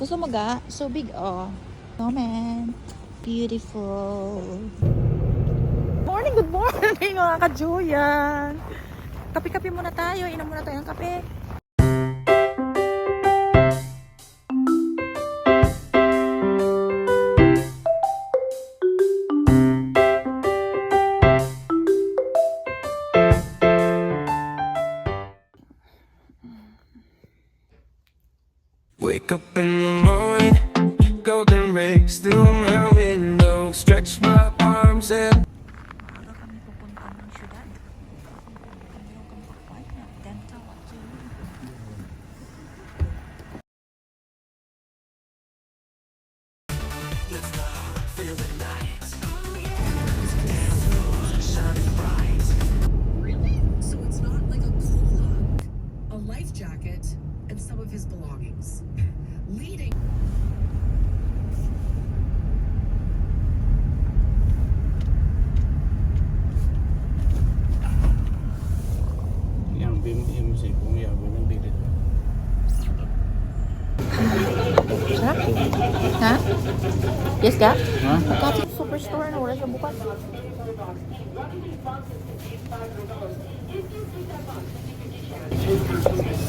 Gusto mo ga? So big, oh. Oh, man. Beautiful. Good morning, mga ka-Julian. Kape-kape muna tayo. Inom muna tayo ng kape. Wake up in the morning, golden rays through my window, stretch my arms and Aga kami pupunta ng syudad. Meron kami appointment, dental at feel the night. Shining bright. Really? So it's not like a cola, a life jacket, and some of his belongings. Leading. Yang BIM sih punya belum bilit. sarap. Ha? Yes ka? Ha? Pagkati superstore na wala siya bukas.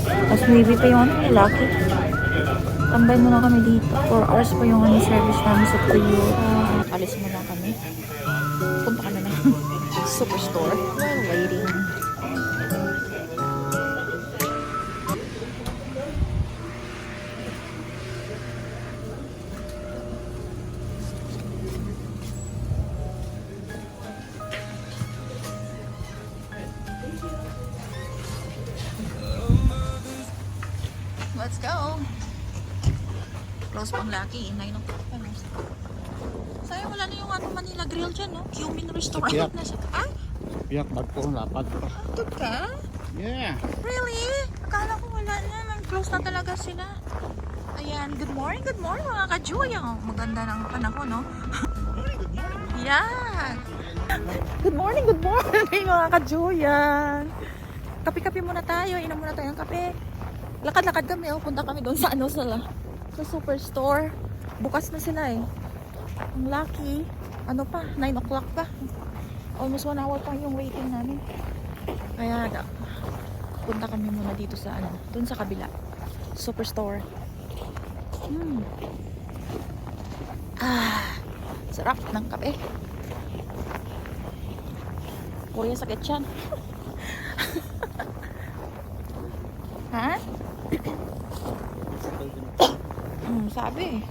Tapos maybe pa yung ano, lalaki. Tambay muna kami dito. 4 hours pa yung ano, service namin sa Puyo. Alis muna kami. Punta ka na ng superstore while waiting. Let's go! Close pang laki, 9 o'clock pa. Sayang wala na yung ano, Manila Grill dyan, no? Cumin restaurant Siyak. na siya. Ah? Pihak bagko lapad pa. Ito ka? Yeah. Really? Akala ko wala na. Close na talaga sila. Ayan, good morning mga ka-Juya. Maganda ng panahon, no? Yeah! Good morning mga ka-Juya. Kape-kape muna tayo. Inom muna tayo ng kape. Lakad-lakad kami, oh. Punta kami doon sa ano sila. Sa superstore. Bukas na sila eh. Ang lucky. Ano pa? 9 o'clock pa. Almost 1 hour pa yung waiting namin. Kaya punta kami muna dito sa ano. Doon sa kabila. Superstore. Sarap ng kape. Kuya sakit yan. Ha? Sabi.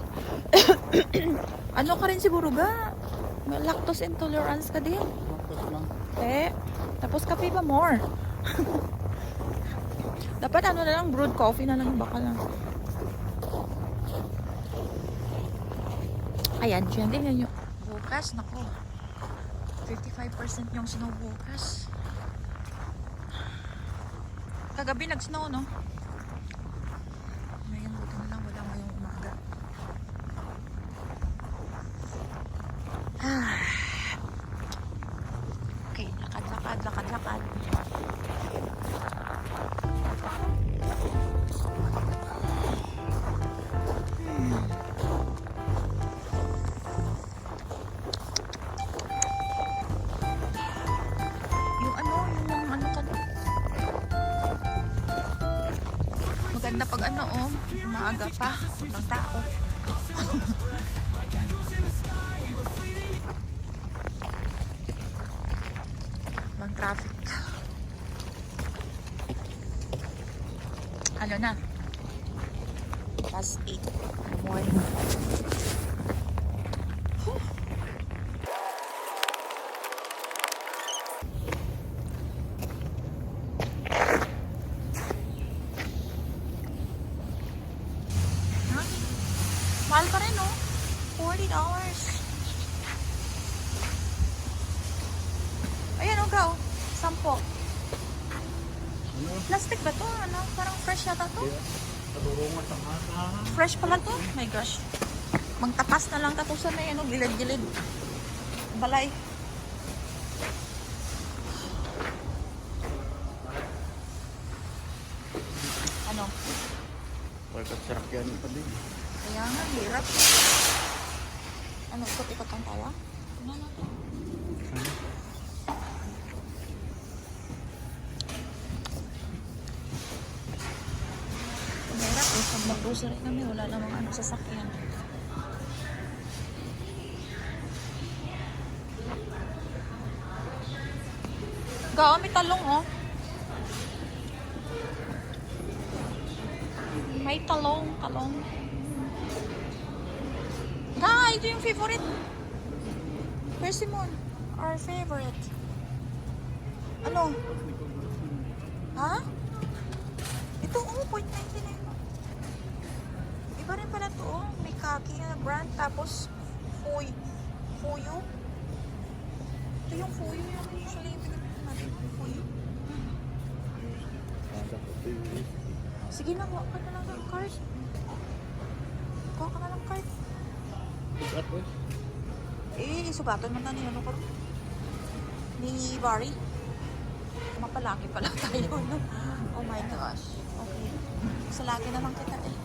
Ano ka rin siguro ga? May lactose intolerance ka din. Tapos kape pa more. Dapat ano na lang, brewed coffee na lang, baka lang. Ayan, dyan din yung bukas. Naku, 55% yung snow bukas. Kagabi nag-snow, no? Ngayon, buti na lang wala ngayong umaga. Okay, lakad. Yung ano ka na. Maganda pag ano, oh, maaga pa ng tao. Walang traffic. Ano na? Past 8 in the morning. Mahal pa rin, no? $40. Ayan, oh, go. 10. Plastic ba to? Ano? Parang fresh yata to? Fresh pala to? My gosh. Magtapas na lang ka to sa may ano, gilid-gilid. Balay. Ano? Nagkasakyan pa din. Kaya nga, hirap. Ano, ikot-ikot ang tawa? Tingnan natin. Ang hirap eh. Pag mag-grocery kami, wala namang ano sasakyan. Gao, may talong oh. May talong. Ito yung favorite. Persimmon. Our favorite. Ano? Ha? Ito, oh, 0.99. Iba rin pala to, oh. May kaki na brand. Tapos, Fuyo. Ito yung Fuyo. Yung usually yung pinagpapin natin. Fuyo. Sige na, kuha ka na lang ng card. Kuha ka na ng card. Pick up eh. Sugatan mo na niya, ano ko? Ni Barry. Mapalaki pala tayo, no? Oh my gosh. Okay. Sa laki naman kita eh.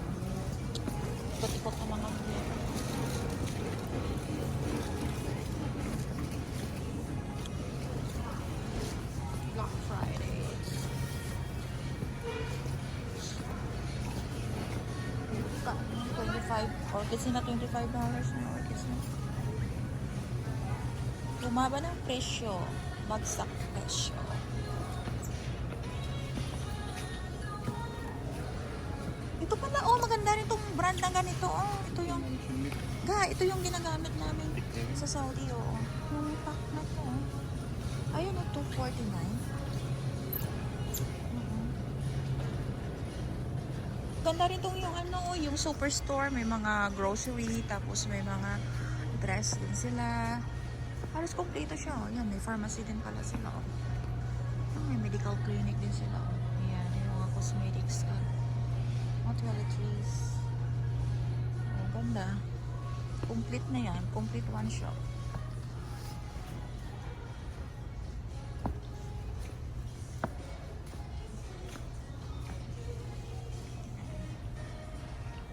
Ikot-ikot naman ang niya. Black Friday. Orchids na $25 na orchids na. Bumaba ng presyo. Bagsak presyo. Ito pala, oh, maganda rin itong brand na ganito. Oh, ito yung ginagamit namin sa Saudi, oh. Yung pack na to, oh. Ayun, oh, $249. Ganda rin itong yung ano, yung superstore, may mga grocery, tapos may mga dress din sila. Halos kompleto siya, oh. Yan, may pharmacy din pala sila, oh. May medical clinic din sila, oh. Ayan, yung mga cosmetics, toiletries. Oh, ganda. Complete na yan, complete one shop.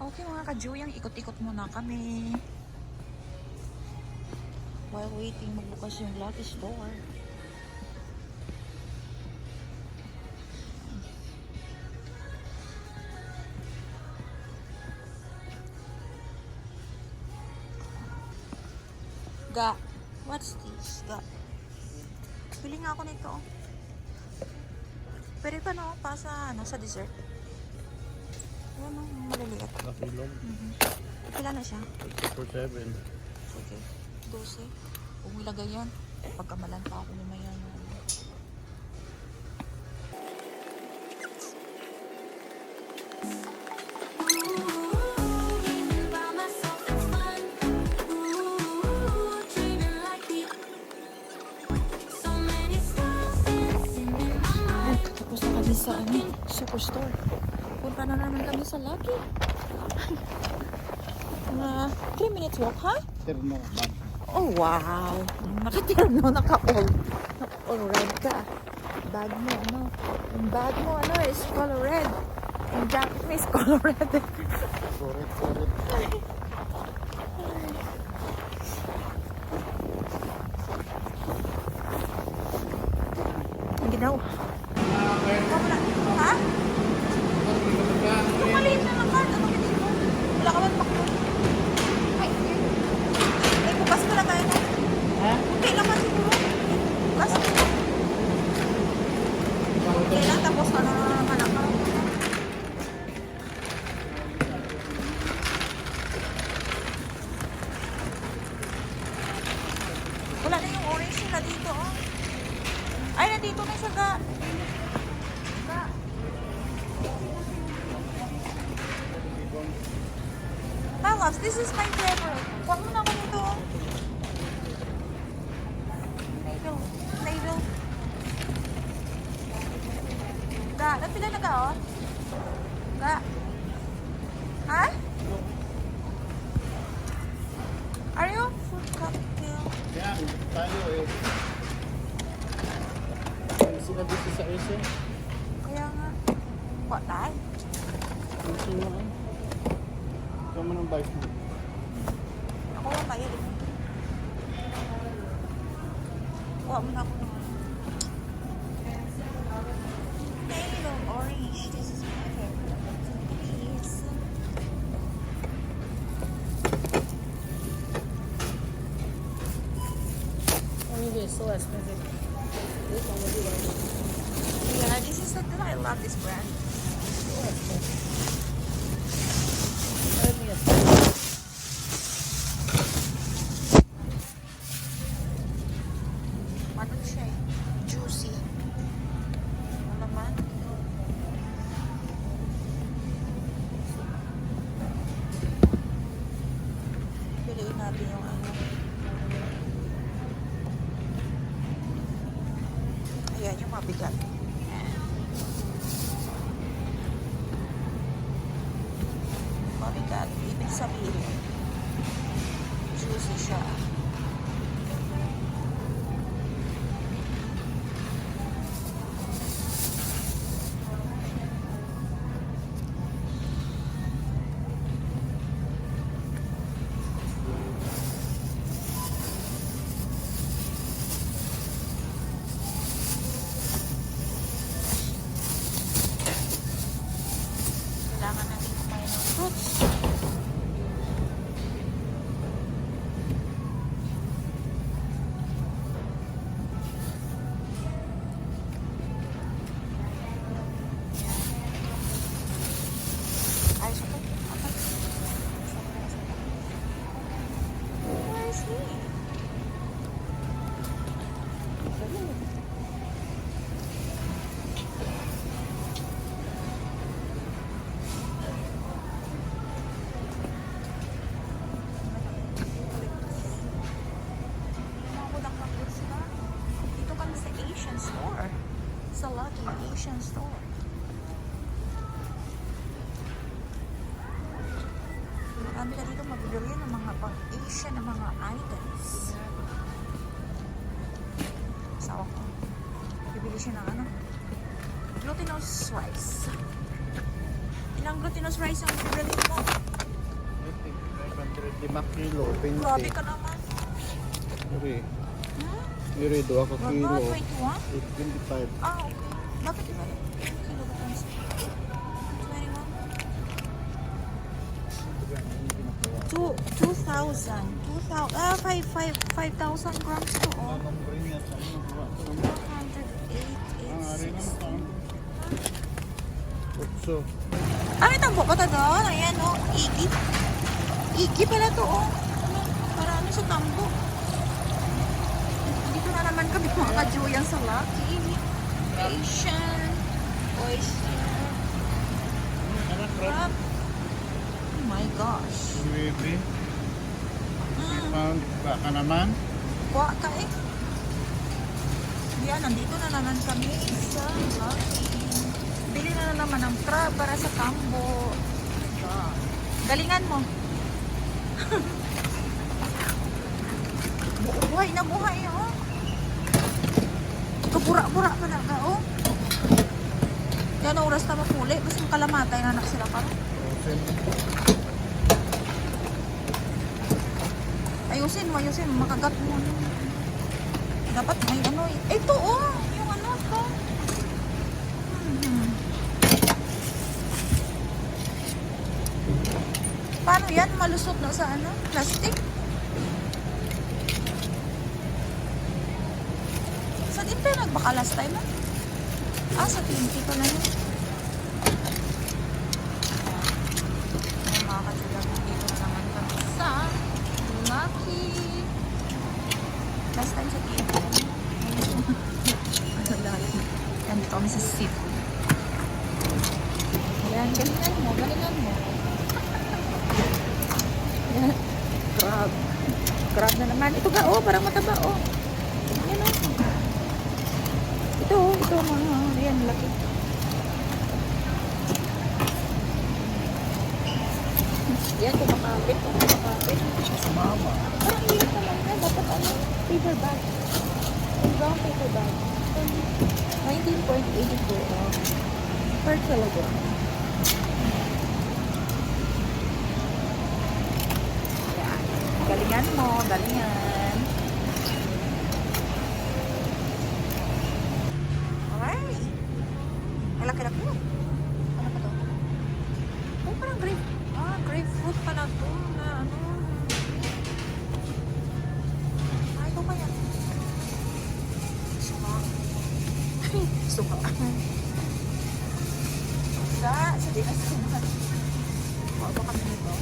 Okay mga ka-Juyang, ikot-ikot muna kami. While waiting, magbukas yung Lucky Store. Ga. What's this? Ga. Pili nga ako nito. Pero pa no, pa sa, ano, sa dessert. Ano, maliliit. Nakilog. Pila na siya? 4-7. Okay. 12. Kung ilagay yan, pagkamalan pa ako naman yan. Tapos na kami sa superstore. Punta na naman kami sa Lucky. Mga 3 minutes walk, ha? Terno. Oh, wow! Naka-terno, naka-all. Naka-all red ka. Bag mo, ano? Yung bag mo, ano, is color red. Yung jacket mo is color red. Correct. Ang ginawa. Ha? Yung maliit na ng card, ano hindi mo? Wala ka man paklo. Ay, bukas ko lang tayo na. Ha? Okay lang man siguro. Bukas. Okay lang, tapos ano na naman ako. Wala na yung orange nila dito, oh. Ay, nandito na siya, ga. My loves, this is my favorite. Huwag mo na ako nito. Navel. Ga, napila na ka, oh? Ga. Ha? Are you? Fruit cocktail. Yan, tayo eh. Sinabi sa isa. Kaya nga. What tayo? Ang sino eh. mo ng bike mo. Ako lang tayo din. Kuha mo na ako ng ano. Halo orange. This is my favorite. Please. Maybe it's so expensive. This one will be like Yeah, this is so good. I love this brand. so expensive. Everything is expensive. Ano siya eh? Juicy. Ano naman? Piliin natin yung ano. Ayan, yung mabigat. Mabigat. Ibig sabihin, juicy siya. Kailangan natin kumain ng fruits. Ay, super. Okay. Where is he? Mga bulaklak din sila. Dito kami sa Asian store. Sa Lucky Asian store. Marami ka dito mabibili ng mga pang-Asian na mga items. Sawa ko. Bibili siya ng ano? Glutinous rice. Ilang glutinous rice ang bibili mo? 500 kilo, 20. Grabe ka naman. Yuri, Hmm? yuri, 2 ka Mga kilo. 21? 25. Ah, okay. Bakit iba? Kilo ba tayo sa 21? 2,000. 5,000 grams to oh. 408. 8. Ah, may tambo pa to doon. Ayan oh, Iggy. Iggy pala to oh. Ano, para ano sa tambo. Dito na naman kami mga kajuyan sa Lucky. Asian. Oyster. Crab. Oh my gosh. Baby, Mm. pound ba ka naman? Kuha ka eh. Yan, nandito na naman kami sa Lucky. Bili na naman ng crab para sa tambo. Ah. Galingan mo. Buhay na buhay oh. Kabura-bura pa na ka oh. Yan oras na mapuli. Basta kalamatay na anak sila karon. Ayusin mo, makagat mo. Dapat may ano, ito oh, yung ano to. Mhm. Paano yan? Malusot na sa ano? Plastic? Sa din tayo nagbaka last time ah? Ah, sa 20 pala yun. Ay, mga kajulang, dito na naman kami sa Lucky. Last time sa 20. Ano Lucky? Yan, dito kami sa seafood. Yan, galingan mo. Yan. Crab. Crab na naman. Ito ga, oh, parang mataba, oh. Yan, oh. Ito mga, yan, laki. Yan, kumakapit. Sumama. Parang hirap naman yan. Dapat ano, paper bag. Brown paper bag. 19.84 per kilogram. galingan mo, galingan. Alright. Ay, laki-laki. Ano pa to? Oh, parang grapefruit pala to na ano. Ay, ito pa yan. Suka. Suka. Sige na suka. Bago kami nito.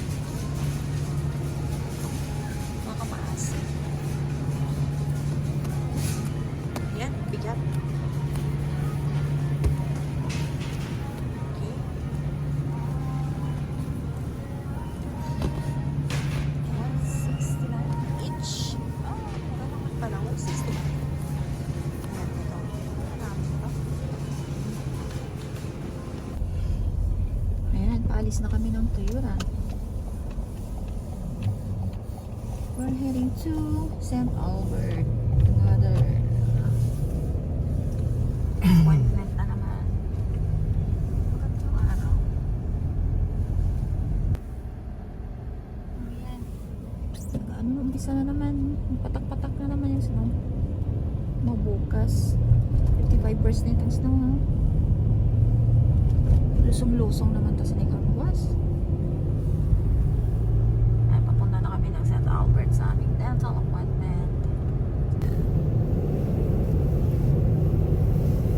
Makamaas. Yan, bigat. Okay. 169 each. Oh, mura naman pala. 169. Ayan, ito. Marami ito. Ayan, paalis na kami ng Tuyuran. We're heading to St. Albert. Another appointment na naman. Magandang araw. Ayan. Ano, umpisa na naman. Patak-patak na naman yung snow. Mabukas. 55% ang snow. Ha? Lusong-lusong naman tas nagkabuwas. Ay, papunta na kami ng St. Albert sa aming dental appointment.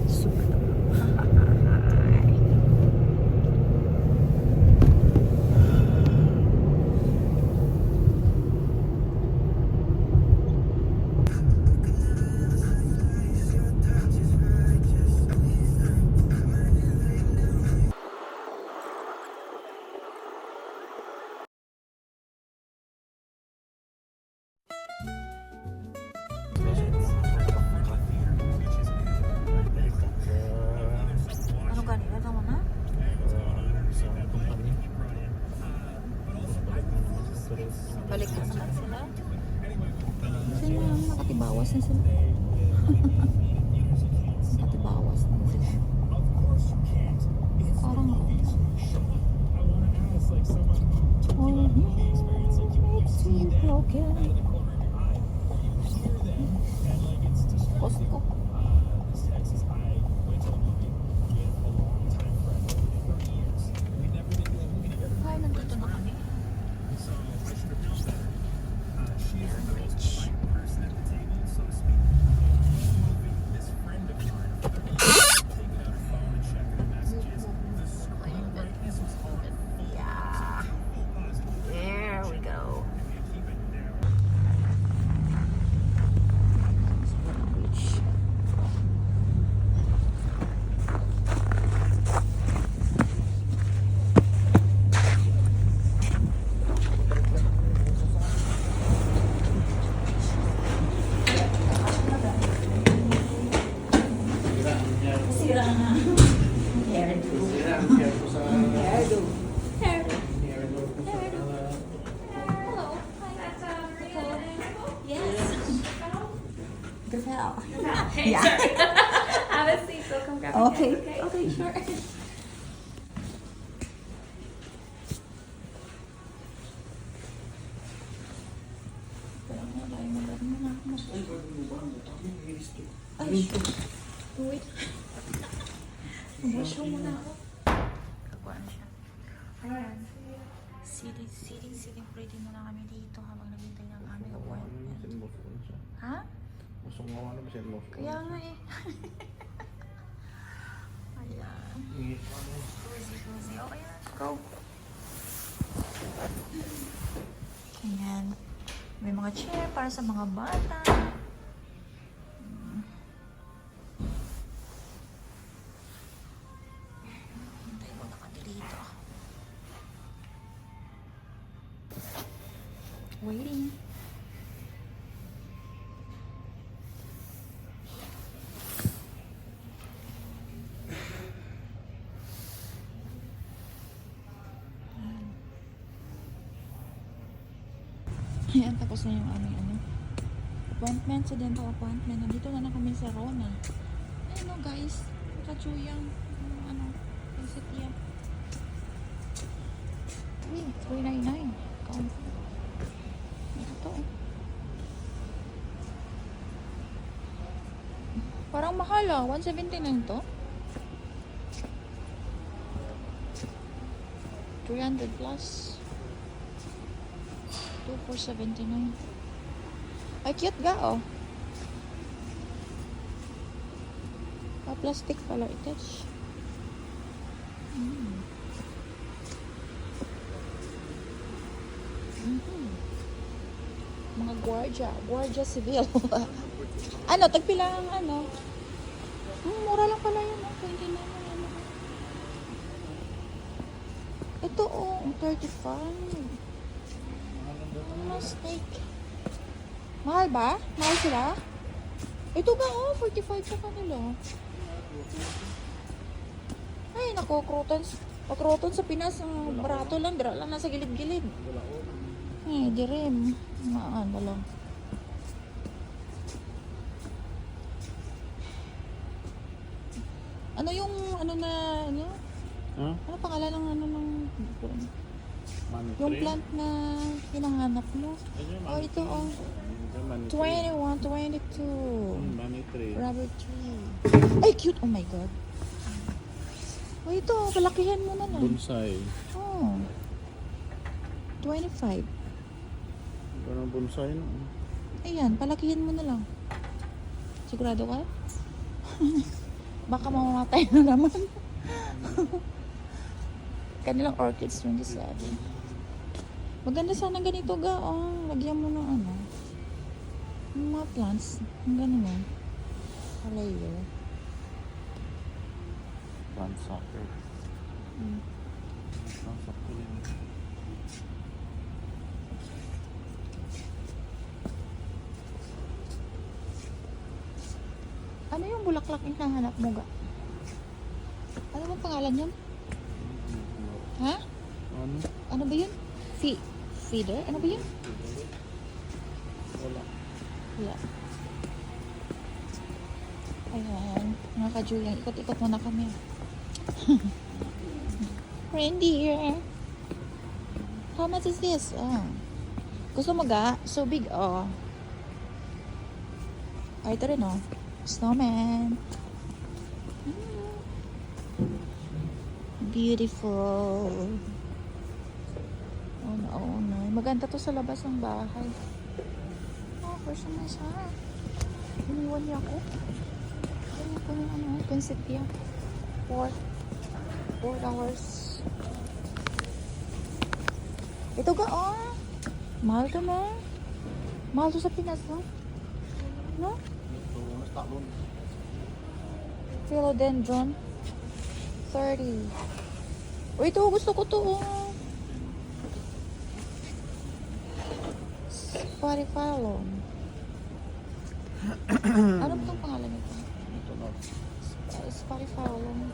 Super. Ano kanina? Ito mo na? Sa kumpanya. Balik na naman sila. Kasi yung nakatibawas na sila. Nakatibawas na sila. Parang oh, it's broken. Costco. Ay, nandito na kami. Rich. Yeah. There we go. Rich. Sira na. Hairdo. Hairdo. Hello. Yes. Gazelle. Yeah. Have a seat. Go come grab a Okay. cat, Okay, sure. Ay, wait. Wash mo muna ako. Kakuha na siya. Ayan. Sitting pretty muna kami dito habang naghintay ng aming appointment. Ha? Kaya nga eh. Ayan. Cozy. Okay, let's go. Ayan. May mga chair para sa mga bata. Hintay mo na kami dito. Waiting. Ayan, tapos na yung aming appointment, sa dental appointment. Nandito na kami sa Rona. Ayun o guys, kachuyang, visit niya. Uy, $3.99. Ito to. Ang mahal ah. 179 to. 300 plus. 2479. Ay, cute ga oh. Ah, plastic pala ito. Mga guardia civil. Ano, tagpila ang ano? Mura lang pala yun. 29 ano. Ito oh, 35. Mistake. Mahal ba? Mahal sila? Ito ba oh, 45 sa kanila. Ay, nako, croton sa Pinas, ang barato lang, dira lang nasa gilid-gilid. Eh, di rin. Maano lang. Ano yung, ano na, ano? Ha? Ano pangalan ng, ano, ng, Money yung tree? plant na hinahanap mo? Ayun, Oh, ito, oh. money 21, 22. Money tree. Rubber tree. Ay, cute. Oh my God. Oh, ito, palakihan mo na lang. Bonsai. Oh. 25. Parang bonsai no? Ayan, palakihan mo na lang. Sigurado ka? Baka mamamatay na naman. Kanilang orchids 27. Maganda sana ganito ga. Oh, lagyan mo ng ano. Yung mga plants. Ang gano'n mo. Layer. Plant soccer. Plant soccer yun. Ano yung bulaklak yung nahanap mo ga? Ano bang pangalan yun? Ha? Ano? Ano ba yun? Feeder? Ano ba yun? Wala. Yeah. Ayan. Mga ka-Julian, ikot-ikot muna kami. Reindeer. How much is this? Oh. Gusto mo ga? So big, oh. Ay, ito rin, oh. Snowman. Beautiful. Oh no, oh no. Maganda to sa labas ng bahay. Oh, person na siya. Iniwan niya ako. Iniwan ko yung ano, Principia. 4 hours. Ito ka, oh. Mahal to na. Mahal to sa Pinas, no? No? Ito, mas talon. Philodendron. 30. Oh, ito, gusto ko to, oh. Sparifalon. Ano ba itong pangalan nito? Ito na. Sparifalon.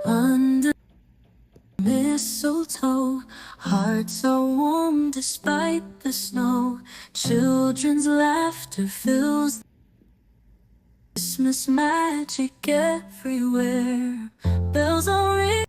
Under mistletoe, hearts are warm despite the snow. Children's laughter fills Christmas magic everywhere. Bells are ringing.